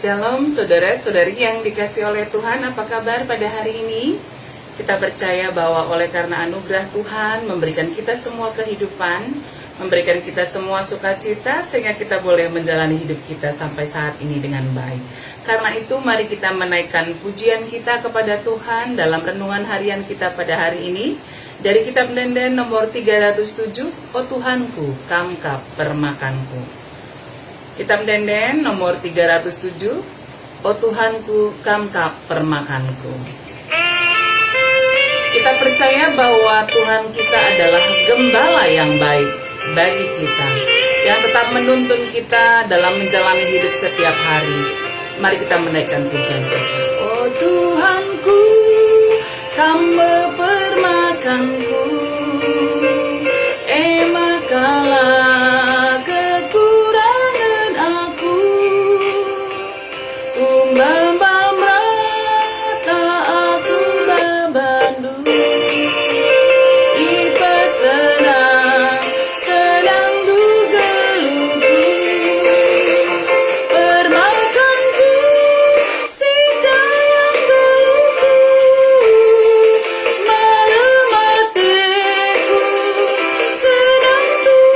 Shalom saudara-saudari yang dikasih oleh Tuhan, apa kabar pada hari ini? Kita percaya bahwa oleh karena anugerah Tuhan memberikan kita semua kehidupan, memberikan kita semua sukacita, sehingga kita boleh menjalani hidup kita sampai saat ini dengan baik. Karena itu mari kita menaikkan pujian kita kepada Tuhan dalam renungan harian kita pada hari ini. Dari kitab Denden nomor 307, Oh Tuhanku, kamkap permakanku. Kitab Denden nomor 307, Oh Tuhanku, kamkap permakanku. Kita percaya bahwa Tuhan kita adalah gembala yang baik bagi kita, yang tetap menuntun kita dalam menjalani hidup setiap hari. Mari kita menaikkan pujian kita. Oh Tuhanku, Kamu permakanku, emakalah kekurangan aku, umbang rata aku babandu, ipa senang dugeluku, permakanku si jayang geluku, malam hatiku senang tuh,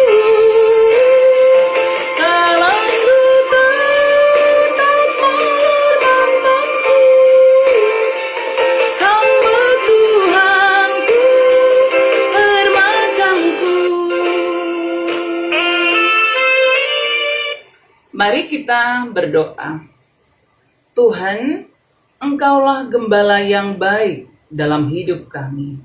kalau ku tetap memandangku, Hamba Tuhanku, permakanku. Mari kita berdoa. Tuhan, Engkaulah gembala yang baik dalam hidup kami,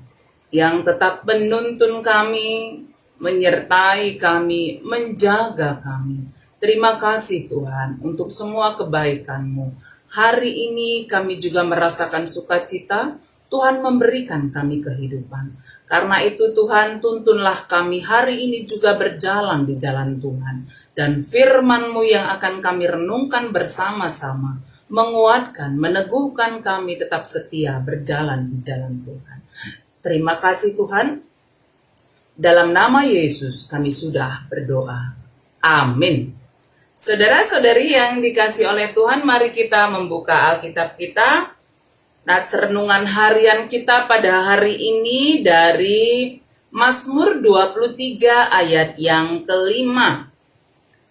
yang tetap menuntun kami, menyertai kami, menjaga kami. Terima kasih Tuhan untuk semua kebaikan-Mu. Hari ini kami juga merasakan sukacita, Tuhan memberikan kami kehidupan. Karena itu Tuhan, tuntunlah kami hari ini juga berjalan di jalan Tuhan. Dan firman-Mu yang akan kami renungkan bersama-sama, menguatkan, meneguhkan kami tetap setia berjalan di jalan Tuhan. Terima kasih Tuhan. Dalam nama Yesus kami sudah berdoa. Amin. Saudara-saudari yang dikasih oleh Tuhan, mari kita membuka Alkitab kita. Nats renungan harian kita pada hari ini dari Mazmur 23 ayat yang kelima.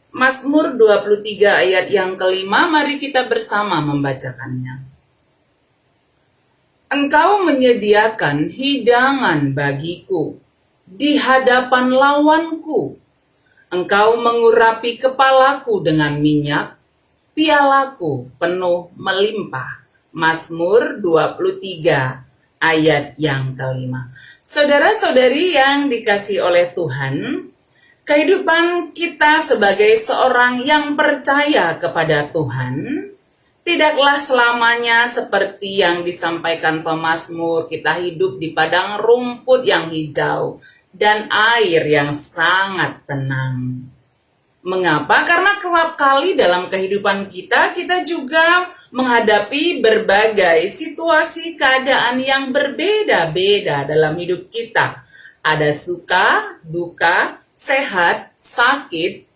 Mazmur 23 ayat yang kelima, mari kita bersama membacakannya. Engkau menyediakan hidangan bagiku di hadapan lawanku. Engkau mengurapi kepalaku dengan minyak, pialaku penuh melimpah. Mazmur 23 ayat yang kelima. Saudara-saudari yang dikasih oleh Tuhan, kehidupan kita sebagai seorang yang percaya kepada Tuhan tidaklah selamanya seperti yang disampaikan pemazmur. Kita hidup di padang rumput yang hijau dan air yang sangat tenang. Mengapa? Karena kerap kali dalam kehidupan kita juga menghadapi berbagai situasi keadaan yang berbeda-beda dalam hidup kita. Ada suka, duka, sehat, sakit,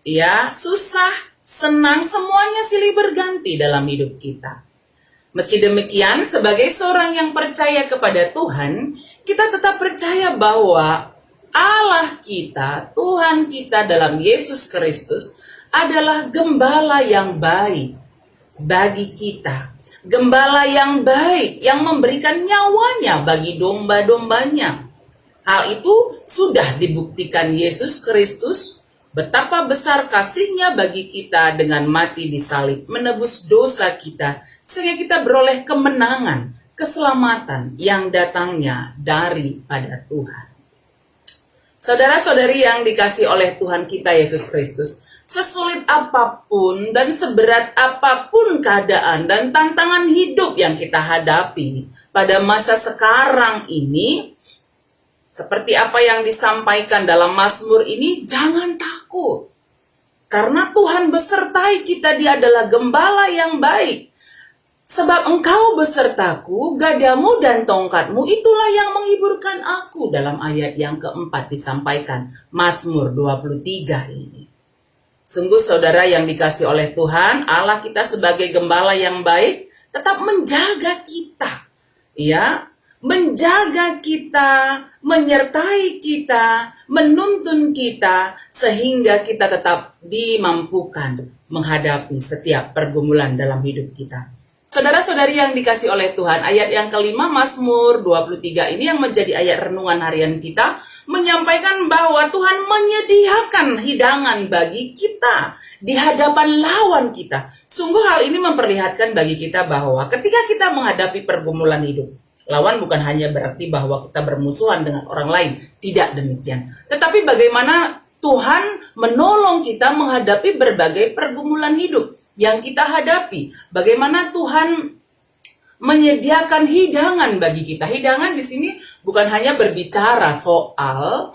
ya, susah, senang, semuanya silih berganti dalam hidup kita. Meski demikian, sebagai seorang yang percaya kepada Tuhan, kita tetap percaya bahwa Allah kita, Tuhan kita dalam Yesus Kristus adalah gembala yang baik bagi kita. Gembala yang baik yang memberikan nyawanya bagi domba-dombanya. Hal itu sudah dibuktikan Yesus Kristus, betapa besar kasih-Nya bagi kita dengan mati di salib, menebus dosa kita, sehingga kita beroleh kemenangan, keselamatan yang datangnya daripada Tuhan. Saudara-saudari yang dikasih oleh Tuhan kita Yesus Kristus, sesulit apapun dan seberat apapun keadaan dan tantangan hidup yang kita hadapi pada masa sekarang ini, seperti apa yang disampaikan dalam Mazmur ini, jangan takut. Karena Tuhan besertai kita, Dia adalah gembala yang baik. Sebab engkau besertaku, gadamu dan tongkatmu, itulah yang menghiburkan aku. Dalam ayat yang keempat disampaikan, Mazmur 23 ini. Sungguh saudara yang dikasih oleh Tuhan, Allah kita sebagai gembala yang baik tetap menjaga kita. Ya, menjaga kita, menyertai kita, menuntun kita sehingga kita tetap dimampukan menghadapi setiap pergumulan dalam hidup kita. Saudara-saudari yang dikasih oleh Tuhan, ayat yang kelima Mazmur 23 ini yang menjadi ayat renungan harian kita menyampaikan bahwa Tuhan menyediakan hidangan bagi kita di hadapan lawan kita. Sungguh hal ini memperlihatkan bagi kita bahwa ketika kita menghadapi pergumulan hidup, lawan bukan hanya berarti bahwa kita bermusuhan dengan orang lain, tidak demikian. Tetapi bagaimana Tuhan menolong kita menghadapi berbagai pergumulan hidup yang kita hadapi. Bagaimana Tuhan menyediakan hidangan bagi kita. Hidangan di sini bukan hanya berbicara soal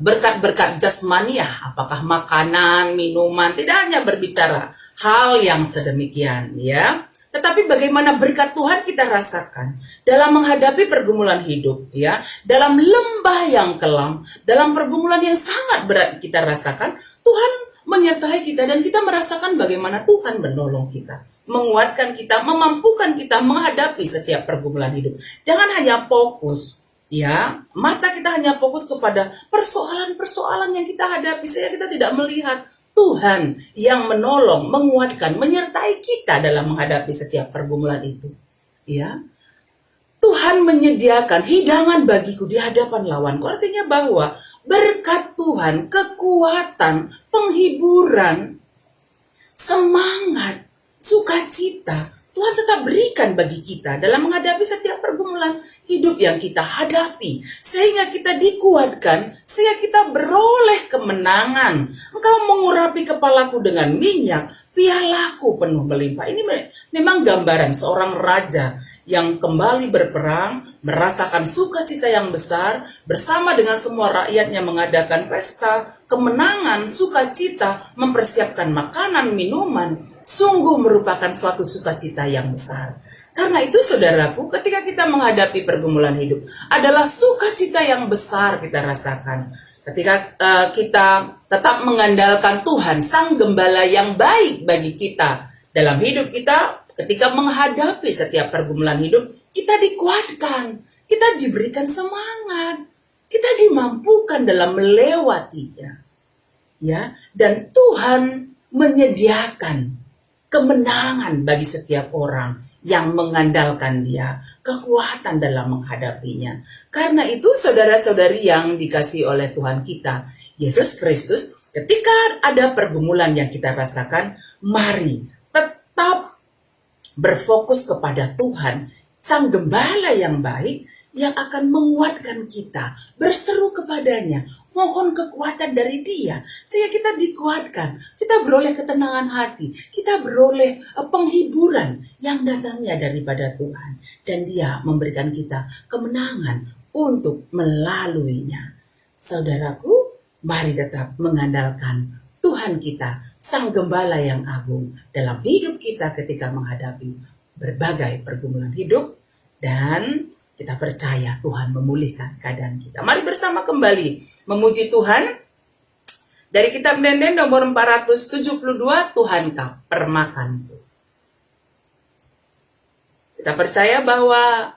berkat-berkat jasmaniah, apakah makanan, minuman, tidak hanya berbicara hal yang sedemikian, ya. Tetapi bagaimana berkat Tuhan kita rasakan dalam menghadapi pergumulan hidup, ya, dalam lembah yang kelam, dalam pergumulan yang sangat berat kita rasakan, Tuhan menyertai kita dan kita merasakan bagaimana Tuhan menolong kita, menguatkan kita, memampukan kita menghadapi setiap pergumulan hidup. Jangan hanya fokus, ya, mata kita hanya fokus kepada persoalan-persoalan yang kita hadapi, sehingga kita tidak melihat Tuhan yang menolong, menguatkan, menyertai kita dalam menghadapi setiap pergumulan itu. Ya, Tuhan menyediakan hidangan bagiku di hadapan lawanku. Artinya bahwa berkat Tuhan, kekuatan, penghiburan, semangat, sukacita, Tuhan tetap berikan bagi kita dalam menghadapi setiap pergumulan hidup yang kita hadapi. Sehingga kita dikuatkan, sehingga kita beroleh kemenangan. Engkau mengurapi kepalaku dengan minyak, pialaku penuh melimpah. Ini memang gambaran seorang raja yang kembali berperang, merasakan sukacita yang besar, bersama dengan semua rakyatnya mengadakan pesta, kemenangan, sukacita, mempersiapkan makanan, minuman. Sungguh merupakan suatu sukacita yang besar. Karena itu saudaraku, ketika kita menghadapi pergumulan hidup, adalah sukacita yang besar kita rasakan. Ketika kita tetap mengandalkan Tuhan, Sang Gembala yang baik bagi kita dalam hidup kita, ketika menghadapi setiap pergumulan hidup, kita dikuatkan, kita diberikan semangat, kita dimampukan dalam melewatinya. Ya, dan Tuhan menyediakan kemenangan bagi setiap orang yang mengandalkan Dia, kekuatan dalam menghadapinya. Karena itu saudara-saudari yang dikasihi oleh Tuhan kita, Yesus Kristus, ketika ada pergumulan yang kita rasakan, mari tetap berfokus kepada Tuhan, Sang Gembala yang baik, yang akan menguatkan kita, berseru kepadanya, mohon kekuatan dari Dia, sehingga kita dikuatkan, kita beroleh ketenangan hati, kita beroleh penghiburan yang datangnya daripada Tuhan, dan Dia memberikan kita kemenangan untuk melaluinya. Saudaraku, mari tetap mengandalkan Tuhan kita, Sang Gembala yang agung dalam hidup kita ketika menghadapi berbagai pergumulan hidup, dan kita percaya Tuhan memulihkan keadaan kita. Mari bersama kembali memuji Tuhan. Dari kitab Denden nomor 472, Tuhankah permakanku. Kita percaya bahwa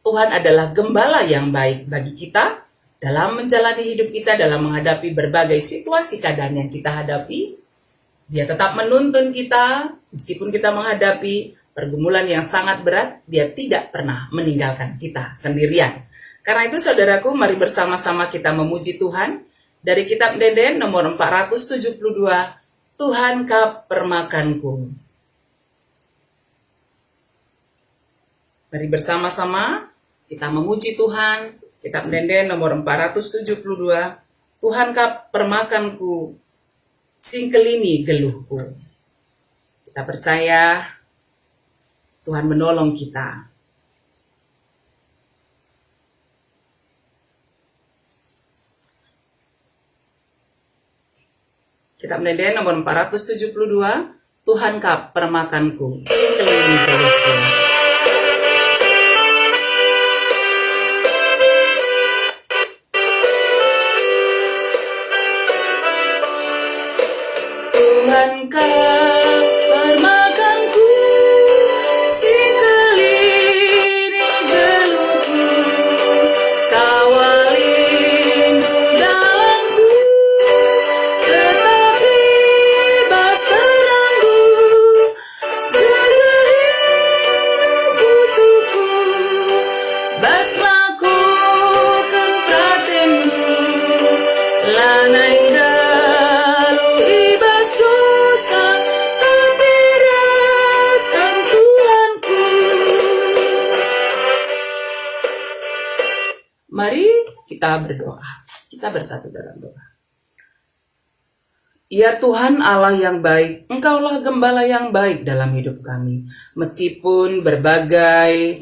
Tuhan adalah gembala yang baik bagi kita dalam menjalani hidup kita, dalam menghadapi berbagai situasi keadaan yang kita hadapi. Dia tetap menuntun kita, meskipun kita menghadapi pergumulan yang sangat berat, Dia tidak pernah meninggalkan kita sendirian. Karena itu saudaraku, mari bersama-sama kita memuji Tuhan. Dari kitab Denden nomor 472, Tuhankah permakanku. Mari bersama-sama kita memuji Tuhan. Kitab Denden nomor 472, Tuhankah permakanku, singkelini geluhku. Kita percaya Tuhan menolong kita. Kitab Denden nomor 472, Tuhankah permakanku, singkelini geluhku. Kita berdoa. Kita bersatu dalam doa. Ya Tuhan Allah yang baik, Engkaulah gembala yang baik dalam hidup kami. Meskipun berbagai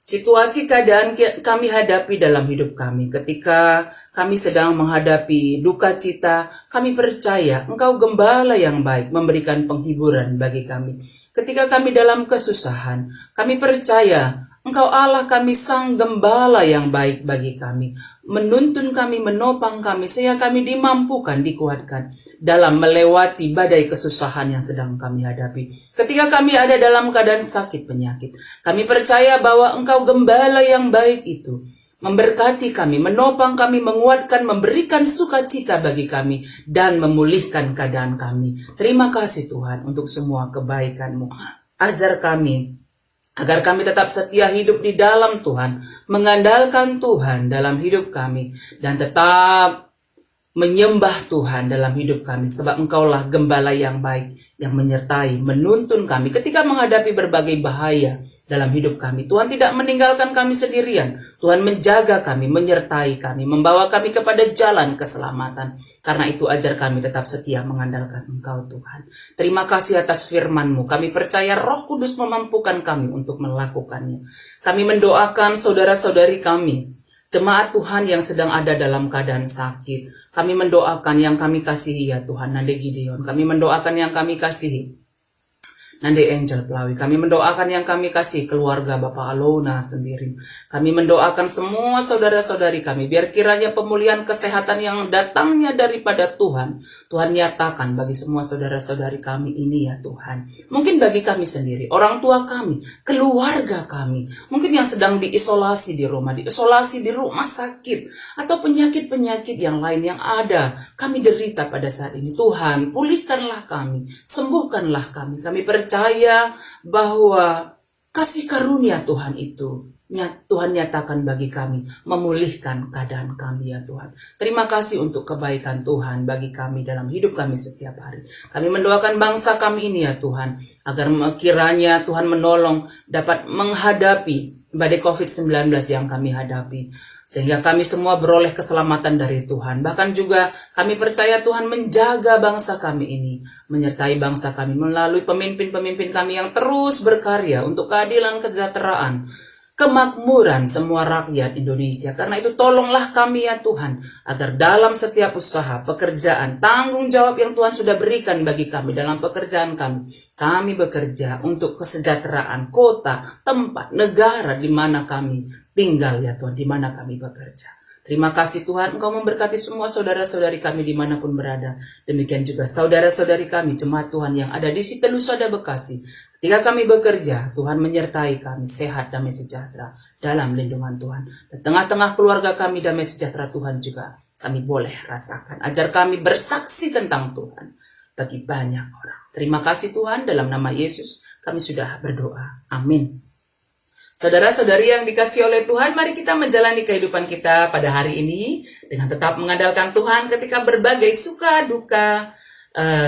situasi keadaan kami hadapi dalam hidup kami, ketika kami sedang menghadapi duka cita, kami percaya Engkau gembala yang baik memberikan penghiburan bagi kami. Ketika kami dalam kesusahan, kami percaya Engkau Allah kami sang gembala yang baik bagi kami, menuntun kami, menopang kami, sehingga kami dimampukan, dikuatkan dalam melewati badai kesusahan yang sedang kami hadapi. Ketika kami ada dalam keadaan sakit penyakit, kami percaya bahwa Engkau gembala yang baik itu memberkati kami, menopang kami, menguatkan, memberikan sukacita bagi kami, dan memulihkan keadaan kami. Terima kasih Tuhan untuk semua kebaikan-Mu. Ajar kami agar kami tetap setia hidup di dalam Tuhan, mengandalkan Tuhan dalam hidup kami, dan tetap menyembah Tuhan dalam hidup kami, sebab Engkaulah gembala yang baik, yang menyertai, menuntun kami ketika menghadapi berbagai bahaya dalam hidup kami. Tuhan tidak meninggalkan kami sendirian. Tuhan menjaga kami, menyertai kami, membawa kami kepada jalan keselamatan. Karena itu ajar kami tetap setia mengandalkan Engkau Tuhan. Terima kasih atas firman-Mu. Kami percaya Roh Kudus memampukan kami untuk melakukannya. Kami mendoakan saudara-saudari kami, jemaat Tuhan yang sedang ada dalam keadaan sakit. Kami mendoakan yang kami kasihi ya Tuhan, Nande Gideon. Kami mendoakan yang kami kasihi, Nande Angel Pelawi. Kami mendoakan yang kami kasih keluarga Bapak Alona sendiri. Kami mendoakan semua saudara-saudari kami, biar kiranya pemulihan kesehatan yang datangnya daripada Tuhan, Tuhan nyatakan bagi semua saudara-saudari kami ini ya Tuhan. Mungkin bagi kami sendiri, orang tua kami, keluarga kami, mungkin yang sedang diisolasi di rumah, diisolasi di rumah sakit, atau penyakit-penyakit yang lain yang ada, kami derita pada saat ini. Tuhan, pulihkanlah kami, sembuhkanlah kami. Kami percaya bahwa kasih karunia Tuhan itu Tuhan nyatakan bagi kami, memulihkan keadaan kami ya Tuhan. Terima kasih untuk kebaikan Tuhan bagi kami dalam hidup kami setiap hari. Kami mendoakan bangsa kami ini ya Tuhan, agar kiranya Tuhan menolong dapat menghadapi badai COVID-19 yang kami hadapi, sehingga kami semua beroleh keselamatan dari Tuhan. Bahkan juga kami percaya Tuhan menjaga bangsa kami ini, menyertai bangsa kami melalui pemimpin-pemimpin kami yang terus berkarya untuk keadilan, kesejahteraan, kemakmuran semua rakyat Indonesia. Karena itu tolonglah kami ya Tuhan, agar dalam setiap usaha, pekerjaan, tanggung jawab yang Tuhan sudah berikan bagi kami dalam pekerjaan kami bekerja untuk kesejahteraan kota, tempat, negara di mana kami tinggal ya Tuhan, di mana kami bekerja. Terima kasih Tuhan, Engkau memberkati semua saudara-saudari kami dimanapun berada. Demikian juga saudara-saudari kami, jemaat Tuhan yang ada di Sitelusada Bekasi. Ketika kami bekerja, Tuhan menyertai kami, sehat, damai sejahtera dalam lindungan Tuhan. Di tengah-tengah keluarga kami, damai sejahtera Tuhan juga kami boleh rasakan. Ajar kami bersaksi tentang Tuhan bagi banyak orang. Terima kasih Tuhan, dalam nama Yesus kami sudah berdoa. Amin. Saudara-saudari yang dikasihi oleh Tuhan, mari kita menjalani kehidupan kita pada hari ini dengan tetap mengandalkan Tuhan ketika berbagai suka, duka,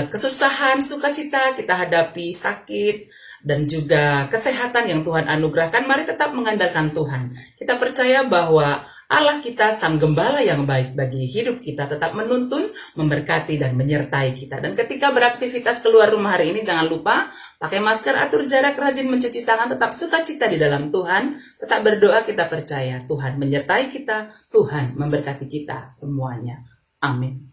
kesusahan, sukacita kita hadapi, sakit, dan juga kesehatan yang Tuhan anugerahkan. Mari tetap mengandalkan Tuhan. Kita percaya bahwa Allah kita, Sang Gembala yang baik bagi hidup kita, tetap menuntun, memberkati, dan menyertai kita. Dan ketika beraktivitas keluar rumah hari ini, jangan lupa pakai masker, atur jarak, rajin mencuci tangan, tetap sukacita di dalam Tuhan, tetap berdoa. Kita percaya Tuhan menyertai kita, Tuhan memberkati kita semuanya. Amin.